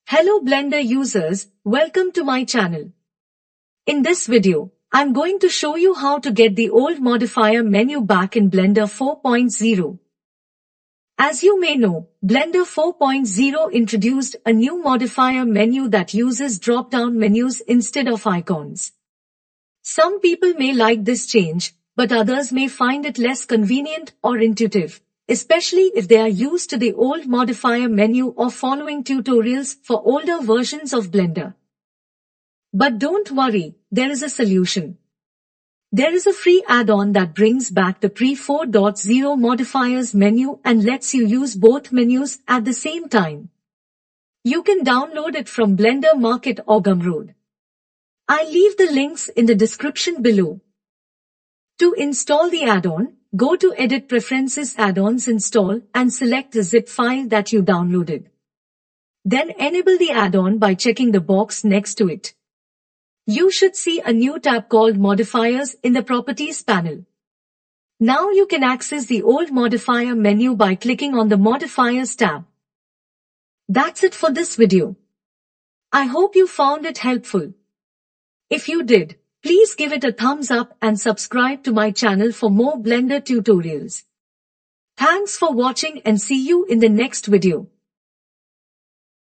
Hello Blender users, welcome to my channel. In this video, I'm going to show you how to get the old modifier menu back in Blender 4.0. As you may know, Blender 4.0 introduced a new modifier menu that uses drop-down menus instead of icons. Some people may like this change, but others may find it less convenient or intuitive, especially if they are used to the old modifier menu or following tutorials for older versions of Blender. But don't worry, there is a solution. There is a free add-on that brings back the pre-4.0 modifiers menu and lets you use both menus at the same time. You can download it from Blender Market or Gumroad. I'll leave the links in the description below. To install the add-on, go to Edit Preferences Add-ons Install and select the zip file that you downloaded. Then enable the add-on by checking the box next to it. You should see a new tab called Modifiers in the Properties panel. Now you can access the old modifier menu by clicking on the Modifiers tab. That's it for this video. I hope you found it helpful. If you did, please give it a thumbs up and subscribe to my channel for more Blender tutorials. Thanks for watching and see you in the next video.